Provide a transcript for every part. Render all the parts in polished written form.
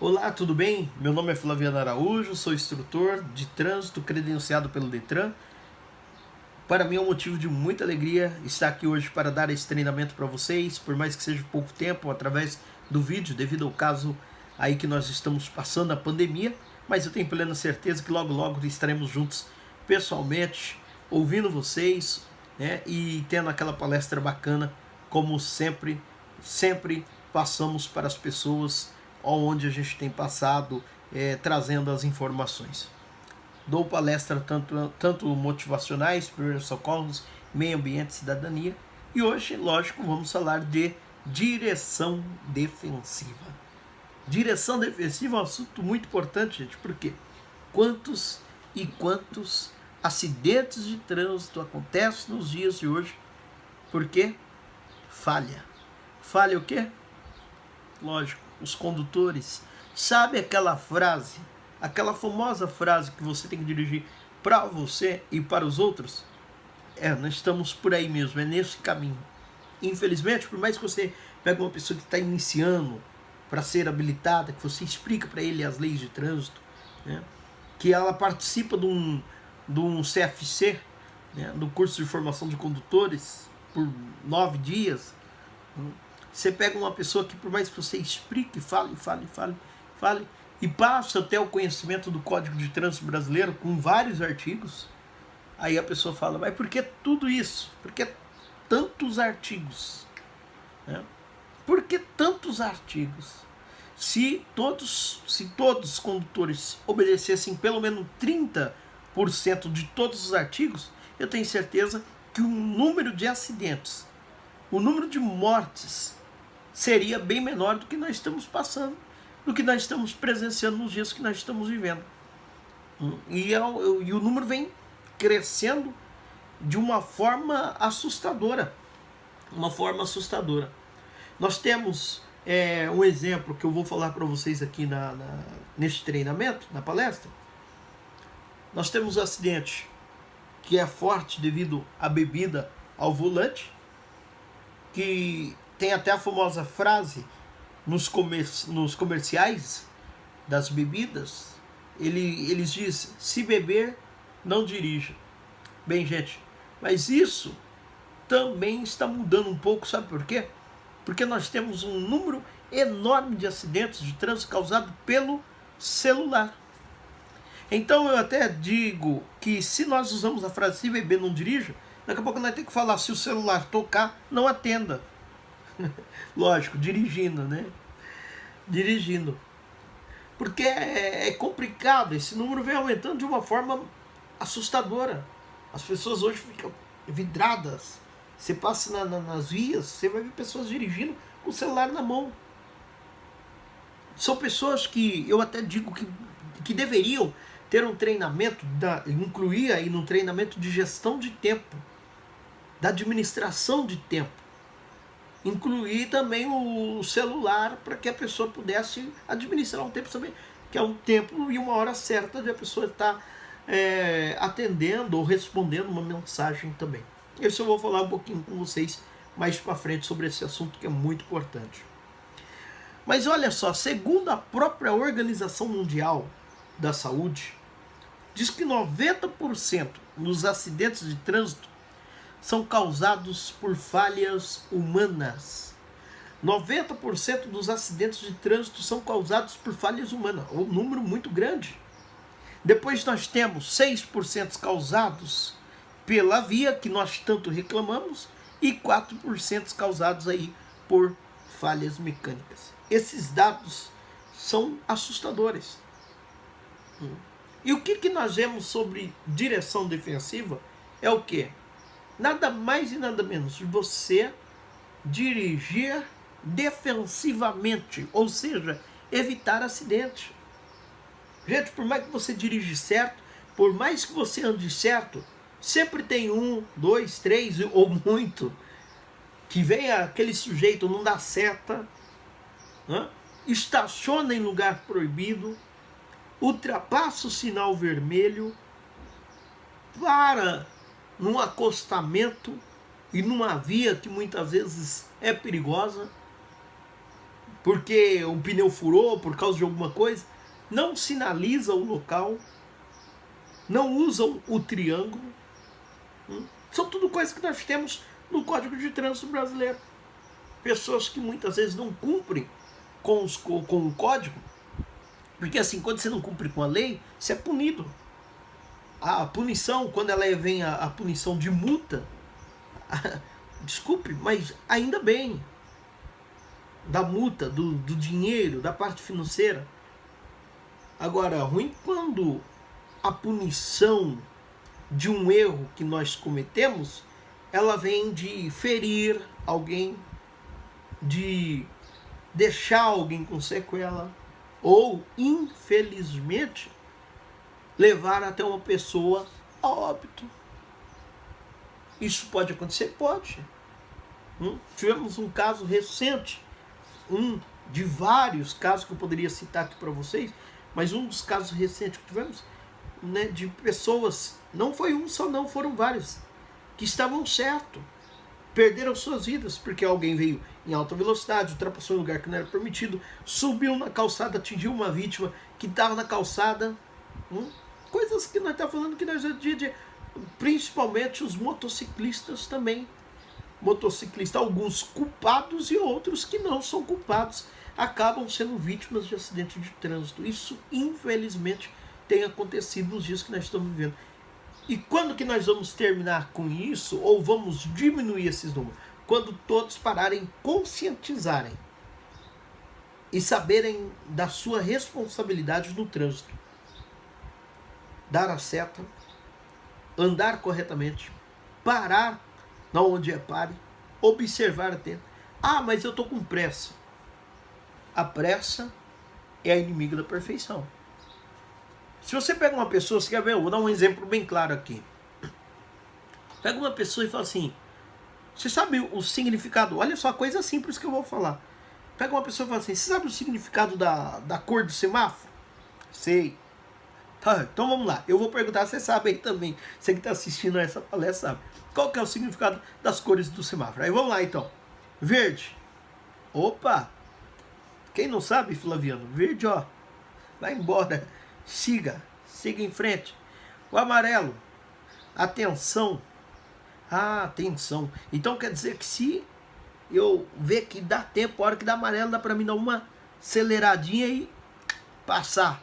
Olá, tudo bem? Meu nome é Flaviano Araújo, sou instrutor de trânsito credenciado pelo Detran. Para mim é um motivo de muita alegria estar aqui hoje para dar esse treinamento para vocês, por mais que seja pouco tempo, através do vídeo, devido ao caso aí que nós estamos passando a pandemia, mas eu tenho plena certeza que logo logo estaremos juntos pessoalmente, ouvindo vocês, né, e tendo aquela palestra bacana, como sempre passamos para as pessoas onde a gente tem passado, trazendo as informações. Dou palestra tanto motivacionais, primeiros socorros, meio ambiente e cidadania. E hoje, lógico, vamos falar de direção defensiva. Direção defensiva é um assunto muito importante, gente, porque quantos acidentes de trânsito acontecem nos dias de hoje? Porque falha. Falha o quê? Lógico, os condutores. Sabe aquela frase, aquela famosa frase que você tem que dirigir para você e para os outros? Nós estamos por aí mesmo, é nesse caminho. Infelizmente, por mais que você pegue uma pessoa que está iniciando para ser habilitada, que você explica para ele as leis de trânsito, né, que ela participa de um CFC, né, do curso de formação de condutores, por 9 dias, você pega uma pessoa que, por mais que você explique, fale, e passa até o conhecimento do Código de Trânsito Brasileiro, com vários artigos, aí a pessoa fala, mas por que tudo isso? Por que tantos artigos? Né? Por que tantos artigos? Se todos os condutores obedecessem pelo menos 30% de todos os artigos, eu tenho certeza que o número de acidentes, o número de mortes seria bem menor do que nós estamos passando, do que nós estamos presenciando nos dias que nós estamos vivendo. E o número vem crescendo de uma forma assustadora. Nós temos um exemplo que eu vou falar para vocês aqui neste treinamento, na palestra. Nós temos um acidente que é forte devido à bebida ao volante, que tem até a famosa frase nos comerciais das bebidas, eles dizem, se beber, não dirija. Bem, gente, mas isso também está mudando um pouco, sabe por quê? Porque nós temos um número enorme de acidentes de trânsito causados pelo celular. Então eu até digo que se nós usamos a frase se beber, não dirija, daqui a pouco nós temos que falar, se o celular tocar, não atenda. Lógico, dirigindo, né? Dirigindo. Porque é complicado, esse número vem aumentando de uma forma assustadora. As pessoas hoje ficam vidradas. Você passa nas vias, você vai ver pessoas dirigindo com o celular na mão. São pessoas que eu até digo que deveriam ter um treinamento, incluir aí no treinamento de gestão de tempo, da administração de tempo. Incluir também o celular para que a pessoa pudesse administrar um tempo também, que é um tempo e uma hora certa de a pessoa estar atendendo ou respondendo uma mensagem também. Isso eu vou falar um pouquinho com vocês mais para frente sobre esse assunto que é muito importante. Mas olha só, segundo a própria Organização Mundial da Saúde, diz que 90% dos acidentes de trânsito são causados por falhas humanas. 90% dos acidentes de trânsito são causados por falhas humanas, um número muito grande. Depois nós temos 6% causados pela via, que nós tanto reclamamos, e 4% causados aí por falhas mecânicas. Esses dados são assustadores. E o que nós vemos sobre direção defensiva é o quê? Nada mais e nada menos de você dirigir defensivamente, ou seja, evitar acidente. Gente, por mais que você dirige certo, por mais que você ande certo, sempre tem 1, 2, 3 ou muito que vem aquele sujeito, não dá seta, né? Estaciona em lugar proibido, ultrapassa o sinal vermelho, para num acostamento e numa via que muitas vezes é perigosa, porque o pneu furou por causa de alguma coisa, não sinaliza o local, não usam o triângulo. São tudo coisas que nós temos no Código de Trânsito brasileiro. Pessoas que muitas vezes não cumprem com o código, porque assim, quando você não cumpre com a lei, você é punido. A punição, quando ela vem a punição de multa, desculpe, mas ainda bem, da multa, do dinheiro, da parte financeira. Agora, ruim quando a punição de um erro que nós cometemos, ela vem de ferir alguém, de deixar alguém com sequela, ou, infelizmente, levar até uma pessoa a óbito. Isso pode acontecer? Pode. Tivemos um caso recente, um de vários casos que eu poderia citar aqui para vocês, mas um dos casos recentes que tivemos, né, de pessoas, não foi um só não, foram vários, que estavam certo, perderam suas vidas, porque alguém veio em alta velocidade, ultrapassou um lugar que não era permitido, subiu na calçada, atingiu uma vítima que estava na calçada. Coisas que nós estamos falando que nós principalmente os motociclistas também. Motociclistas, alguns culpados e outros que não são culpados, acabam sendo vítimas de acidente de trânsito. Isso, infelizmente, tem acontecido nos dias que nós estamos vivendo. E quando que nós vamos terminar com isso, ou vamos diminuir esses números? Quando todos pararem, conscientizarem e saberem da sua responsabilidade no trânsito. Dar a seta, andar corretamente, parar na onde é pare, observar atento. Ah, mas eu estou com pressa. A pressa é a inimiga da perfeição. Se você pega uma pessoa, você quer ver? Eu vou dar um exemplo bem claro aqui. Pega uma pessoa e fala assim, você sabe o significado? Olha só, coisa simples que eu vou falar. Pega uma pessoa e fala assim, você sabe o significado da cor do semáforo? Sei. Tá, então vamos lá, eu vou perguntar, você sabe aí também, você que está assistindo a essa palestra sabe. Qual que é o significado das cores do semáforo? Aí vamos lá então. Verde. Opa! Quem não sabe, Flaviano? Verde, ó. Vai embora. Siga em frente. O amarelo. Atenção. Ah, atenção. Então quer dizer que se eu ver que dá tempo, a hora que dá amarelo, dá para mim dar uma aceleradinha e passar.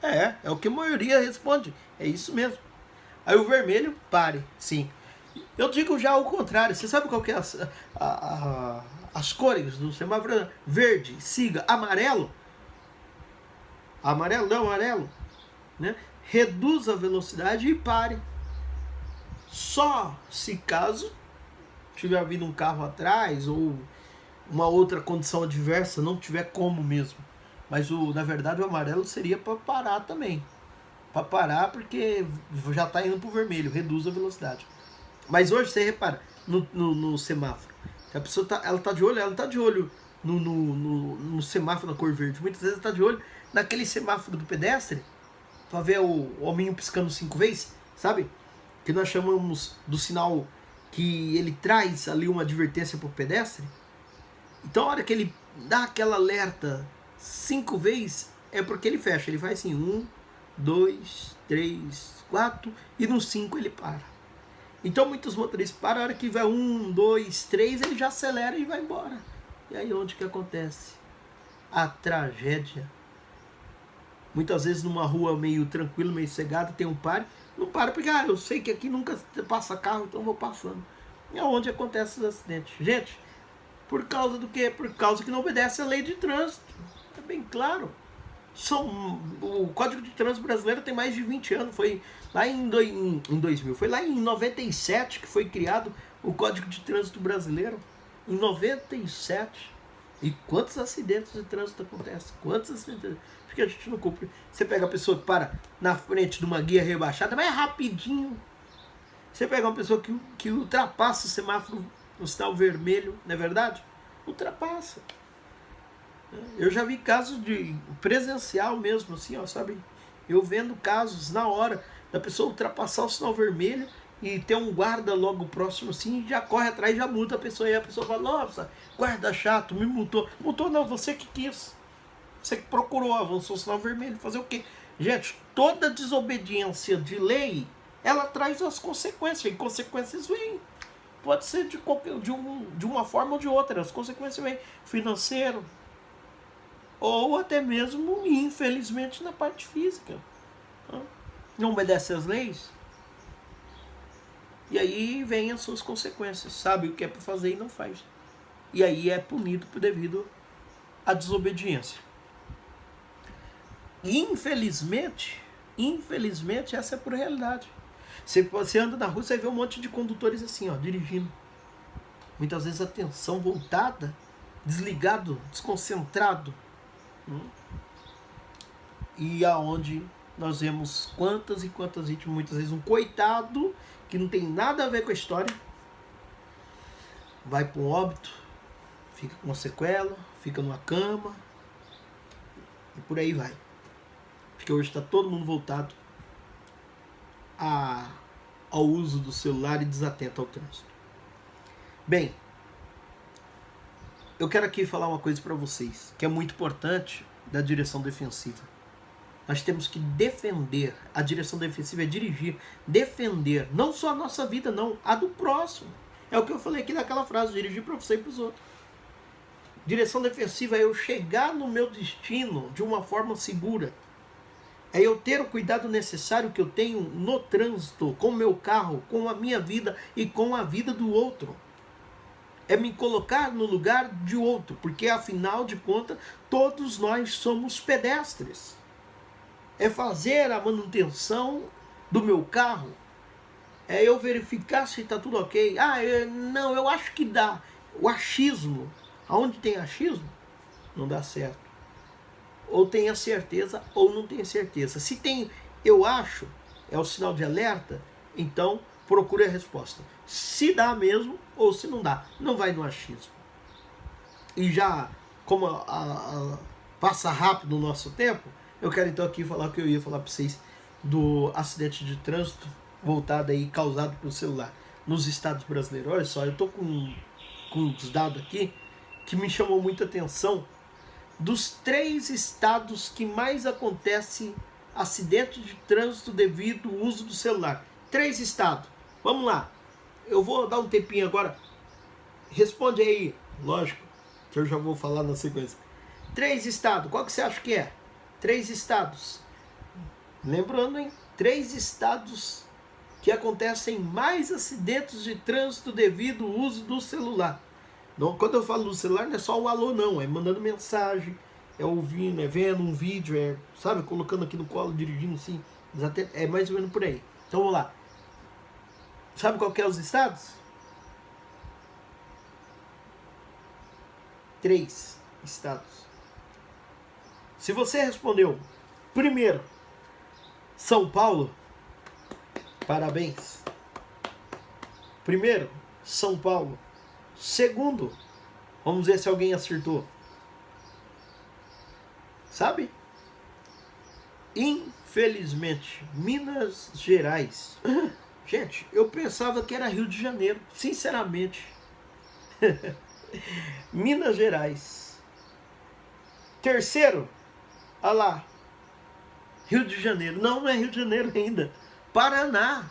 É o que a maioria responde. É isso mesmo. Aí o vermelho, pare. Sim. Eu digo já o contrário. Você sabe qual que é as cores do semáforo? Verde, siga. Amarelo. Amarelo. Né? Reduz a velocidade e pare. Só se caso tiver vindo um carro atrás ou uma outra condição adversa, não tiver como mesmo. Mas na verdade o amarelo seria para parar também. Para parar porque já está indo para o vermelho, reduz a velocidade. Mas hoje você repara no semáforo. A pessoa ela tá de olho no semáforo na cor verde. Muitas vezes está de olho naquele semáforo do pedestre para ver o hominho piscando 5 vezes, sabe? Que nós chamamos do sinal que ele traz ali uma advertência para o pedestre. Então a hora que ele dá aquela alerta 5 vezes, é porque ele fecha. Ele faz assim, 1, 2, 3, 4 e no 5 ele para. Então muitos motoristas param, a hora que vai 1, 2, 3, ele já acelera e vai embora. E aí onde que acontece? A tragédia. Muitas vezes numa rua meio tranquila, meio cegada, tem um pare. Não para porque eu sei que aqui nunca passa carro, então eu vou passando. É onde acontecem os acidentes. Gente, por causa do quê? Por causa que não obedece a lei de trânsito. É bem claro. O Código de Trânsito brasileiro tem mais de 20 anos. Foi lá em 2000. Foi lá em 97 que foi criado o Código de Trânsito brasileiro. Em 97. E quantos acidentes de trânsito acontecem? Quantos acidentes? Porque a gente não cumpre. Você pega a pessoa que para na frente de uma guia rebaixada, mas é rapidinho. Você pega uma pessoa que ultrapassa o semáforo no sinal vermelho, não é verdade? Ultrapassa. Eu já vi casos de presencial mesmo, assim, ó, sabe? Eu vendo casos na hora da pessoa ultrapassar o sinal vermelho e tem um guarda logo próximo assim, já corre atrás e já multa a pessoa. E a pessoa fala, nossa, guarda chato, me multou. Multou não, você que quis. Você que procurou, avançou o sinal vermelho, fazer o quê? Gente, toda desobediência de lei, ela traz as consequências, e consequências vêm. Pode ser de uma forma ou de outra, as consequências vêm. Financeiro, ou até mesmo, infelizmente, na parte física. Não obedece às leis, e aí vem as suas consequências. Sabe o que é para fazer e não faz. E aí é punido devido à desobediência. E infelizmente, essa é por realidade. Você anda na rua, você vê um monte de condutores assim, ó, dirigindo. Muitas vezes a atenção voltada, desligado, desconcentrado. E aonde nós vemos quantas e quantas vítimas, muitas vezes um coitado que não tem nada a ver com a história, vai para um óbito, fica com uma sequela, fica numa cama, e por aí vai. Porque hoje está todo mundo voltado ao uso do celular e desatento ao trânsito. Bem, eu quero aqui falar uma coisa para vocês, que é muito importante da direção defensiva. Nós temos que defender. A direção defensiva é dirigir, defender, não só a nossa vida, não, a do próximo. É o que eu falei aqui naquela frase, dirigir para você e para os outros. Direção defensiva é eu chegar no meu destino de uma forma segura. É eu ter o cuidado necessário que eu tenho no trânsito, com o meu carro, com a minha vida e com a vida do outro. É me colocar no lugar de outro, porque afinal de contas, todos nós somos pedestres. É fazer a manutenção do meu carro. É eu verificar se está tudo ok. Não, eu acho que dá. O achismo. Aonde tem achismo, não dá certo. Ou tem a certeza ou não tem certeza. Se tem eu acho, é o sinal de alerta, então procure a resposta. Se dá mesmo ou se não dá. Não vai no achismo. E já, como passa rápido o nosso tempo, eu quero então aqui falar o que eu ia falar para vocês do acidente de trânsito voltado aí, causado pelo celular nos estados brasileiros. Olha só, eu tô com uns dados aqui que me chamou muita atenção. Dos 3 estados que mais acontece acidente de trânsito devido ao uso do celular. 3 estados. Vamos lá. Eu vou dar um tempinho agora. Responde aí. Lógico, que eu já vou falar na sequência. 3 estados. Qual que você acha que é? 3 estados. Lembrando, hein? 3 estados que acontecem mais acidentes de trânsito devido ao uso do celular. Não, quando eu falo do celular, não é só o alô, não. É mandando mensagem, é ouvindo, é vendo um vídeo, é, sabe, colocando aqui no colo, dirigindo assim. É mais ou menos por aí. Então vamos lá. Sabe qual que é os estados? 3 estados. Se você respondeu primeiro, São Paulo, parabéns. Primeiro, São Paulo. Segundo, vamos ver se alguém acertou. Sabe? Infelizmente, Minas Gerais. Gente, eu pensava que era Rio de Janeiro, sinceramente. Minas Gerais. Terceiro, olha lá, Rio de Janeiro. Não, não é Rio de Janeiro ainda. Paraná.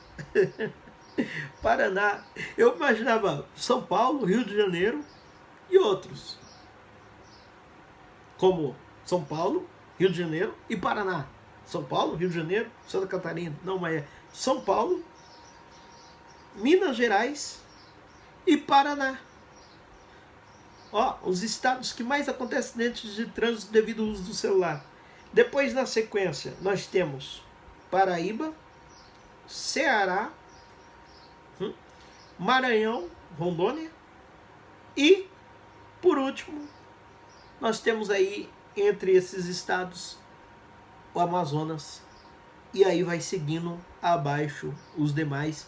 Paraná. Eu imaginava São Paulo, Rio de Janeiro e outros. Como São Paulo, Rio de Janeiro e Paraná. São Paulo, Rio de Janeiro, Santa Catarina. Não, mas é São Paulo, Minas Gerais e Paraná. Ó, os estados que mais acontecem acidentes de trânsito devido ao uso do celular. Depois, na sequência, nós temos Paraíba, Ceará, Maranhão, Rondônia e, por último, nós temos aí, entre esses estados, o Amazonas. E aí vai seguindo abaixo os demais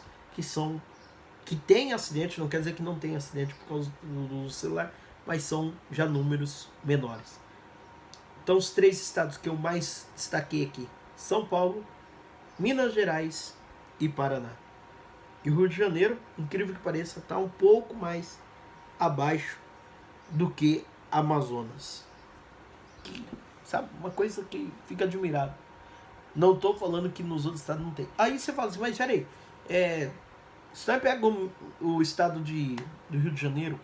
que tem acidente, não quer dizer que não tem acidente por causa do celular, mas são já números menores. Então os 3 estados que eu mais destaquei aqui, São Paulo, Minas Gerais e Paraná. E o Rio de Janeiro, incrível que pareça, está um pouco mais abaixo do que Amazonas. Sabe, uma coisa que fica admirado. Não estou falando que nos outros estados não tem. Aí você fala assim, mas peraí, você pega o estado do Rio de Janeiro,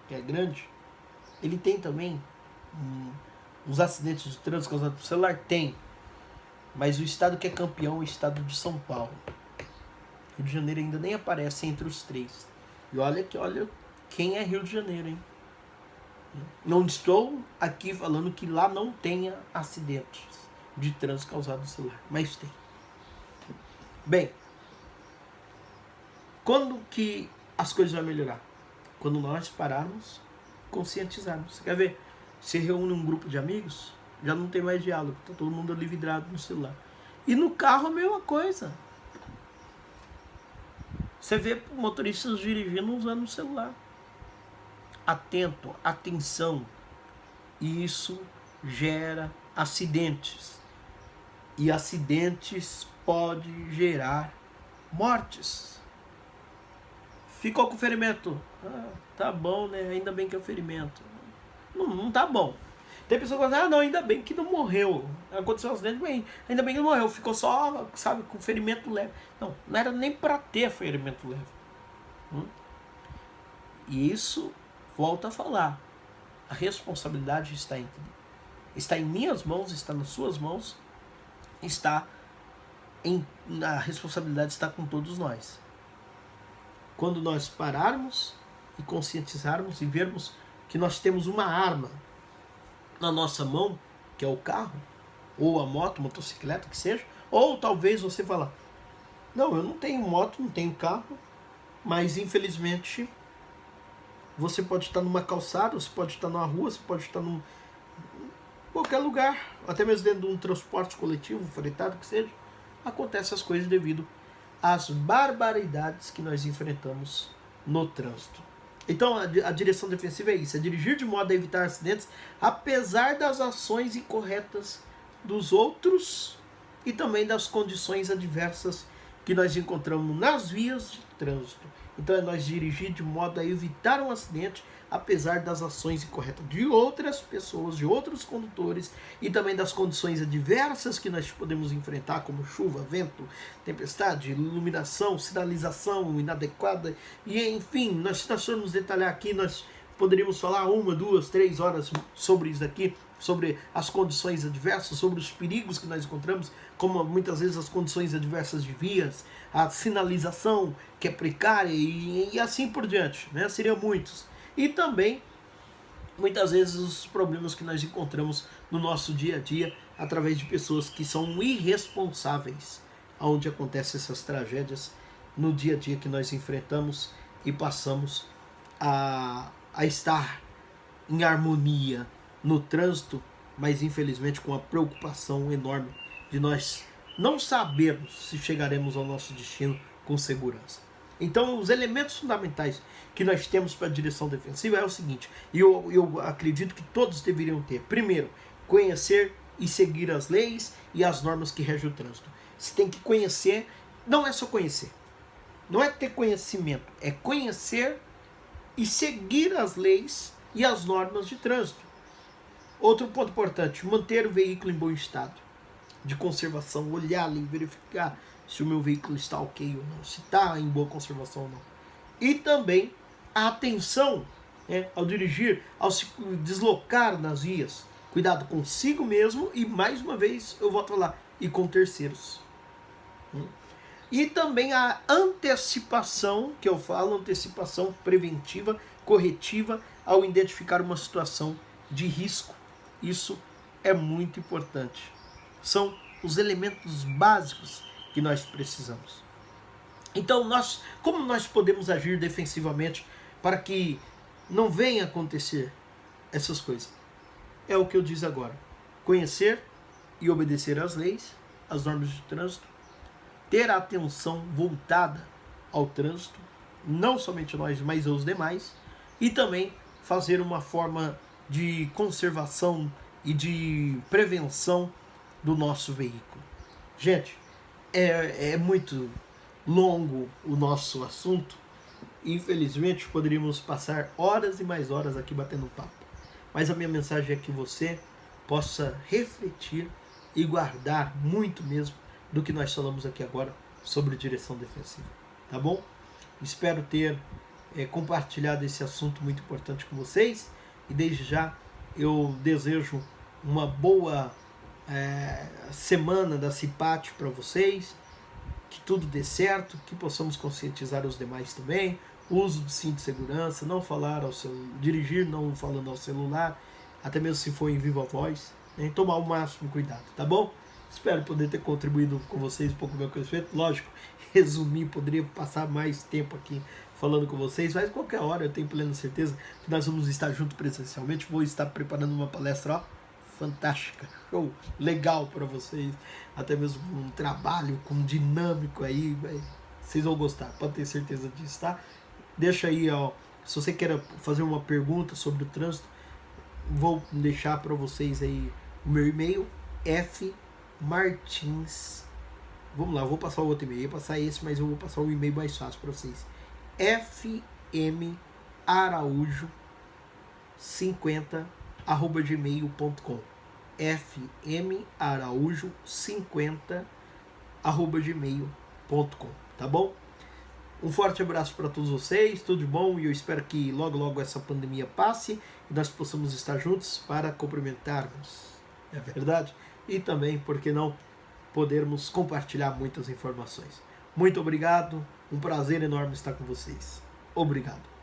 que é grande, ele tem também uns acidentes de trânsito causados por celular? Tem. Mas o estado que é campeão é o estado de São Paulo. Rio de Janeiro ainda nem aparece entre os três. E olha quem é Rio de Janeiro, hein? Não estou aqui falando que lá não tenha acidentes de trânsito causados por celular, mas tem. Bem, quando que as coisas vão melhorar? Quando nós pararmos, conscientizarmos. Você quer ver? Você reúne um grupo de amigos, já não tem mais diálogo, tá todo mundo ali vidrado no celular. E no carro a mesma coisa. Você vê motoristas dirigindo usando o celular. Atento, atenção. E isso gera acidentes. E acidentes pode gerar mortes. Ficou com ferimento. Tá bom, né? Ainda bem que é o ferimento. Não tá bom. Tem pessoa que fala, não, ainda bem que não morreu. Aconteceu um acidente, bem, ainda bem que não morreu. Ficou só, sabe, com ferimento leve. Não era nem para ter ferimento leve. E isso, volta a falar, a responsabilidade está em minhas mãos, está nas suas mãos, a responsabilidade está com todos nós. Quando nós pararmos e conscientizarmos e vermos que nós temos uma arma na nossa mão, que é o carro, ou a moto, motocicleta, que seja, ou talvez você falar, não, eu não tenho moto, não tenho carro, mas infelizmente você pode estar numa calçada, você pode estar numa rua, você pode estar num qualquer lugar, até mesmo dentro de um transporte coletivo, fretado, que seja, acontecem as coisas devido às barbaridades que nós enfrentamos no trânsito. Então a direção defensiva é isso, é dirigir de modo a evitar acidentes, apesar das ações incorretas dos outros e também das condições adversas que nós encontramos nas vias de trânsito. Então é nós dirigir de modo a evitar um acidente, apesar das ações incorretas de outras pessoas, de outros condutores e também das condições adversas que nós podemos enfrentar, como chuva, vento, tempestade, iluminação, sinalização inadequada e enfim, se nós formos detalhar aqui, nós poderíamos falar 1, 2, 3 horas sobre isso aqui, sobre as condições adversas, sobre os perigos que nós encontramos, como muitas vezes as condições adversas de vias, a sinalização que é precária e assim por diante, né? Seriam muitos. E também, muitas vezes, os problemas que nós encontramos no nosso dia a dia através de pessoas que são irresponsáveis, onde acontecem essas tragédias no dia a dia que nós enfrentamos e passamos a estar em harmonia no trânsito, mas infelizmente com a preocupação enorme de nós não sabermos se chegaremos ao nosso destino com segurança. Então, os elementos fundamentais que nós temos para a direção defensiva é o seguinte, e eu acredito que todos deveriam ter. Primeiro, conhecer e seguir as leis e as normas que regem o trânsito. Você tem que conhecer, não é só conhecer, não é ter conhecimento, é conhecer e seguir as leis e as normas de trânsito. Outro ponto importante, manter o veículo em bom estado de conservação, olhar ali, verificar se o meu veículo está ok ou não, se está em boa conservação ou não. E também a atenção, ao dirigir, ao se deslocar nas vias. Cuidado consigo mesmo e, mais uma vez, eu volto a falar, e com terceiros. E também a antecipação, que eu falo, antecipação preventiva, corretiva, ao identificar uma situação de risco. Isso é muito importante. São os elementos básicos que nós precisamos. Então, como nós podemos agir defensivamente para que não venha acontecer essas coisas? É o que eu disse agora. Conhecer e obedecer às leis, às normas de trânsito, ter a atenção voltada ao trânsito, não somente nós, mas os demais, e também fazer uma forma de conservação e de prevenção do nosso veículo. Gente, é muito longo o nosso assunto, infelizmente poderíamos passar horas e mais horas aqui batendo papo. Mas a minha mensagem é que você possa refletir e guardar muito mesmo do que nós falamos aqui agora sobre direção defensiva. Tá bom? Espero ter compartilhado esse assunto muito importante com vocês e desde já eu desejo uma boa semana da CIPAT para vocês, que tudo dê certo, que possamos conscientizar os demais também, o uso do cinto de segurança, não falar ao dirigir não falando ao celular, até mesmo se for em viva voz, né? Tomar o máximo cuidado, tá bom? Espero poder ter contribuído com vocês um pouco do meu conhecimento. Lógico, resumir, poderia passar mais tempo aqui falando com vocês, mas qualquer hora eu tenho plena certeza que nós vamos estar juntos presencialmente. Vou estar preparando uma palestra, ó, fantástica, show, legal para vocês, até mesmo um trabalho com dinâmico aí, véio. Vocês vão gostar, pode ter certeza disso, tá? Deixa aí, ó, se você quer fazer uma pergunta sobre o trânsito, vou deixar para vocês aí o meu e-mail, fmartins, vamos lá, eu vou passar o outro e-mail, eu ia passar esse, mas eu vou passar o e-mail mais fácil para vocês, fmaraujo50@gmail.com, fmaraujo50@gmail.com, tá bom? Um forte abraço para todos vocês, tudo de bom, e eu espero que logo logo essa pandemia passe e nós possamos estar juntos para cumprimentarmos, é verdade? E também, por que não, podermos compartilhar muitas informações. Muito obrigado, um prazer enorme estar com vocês. Obrigado.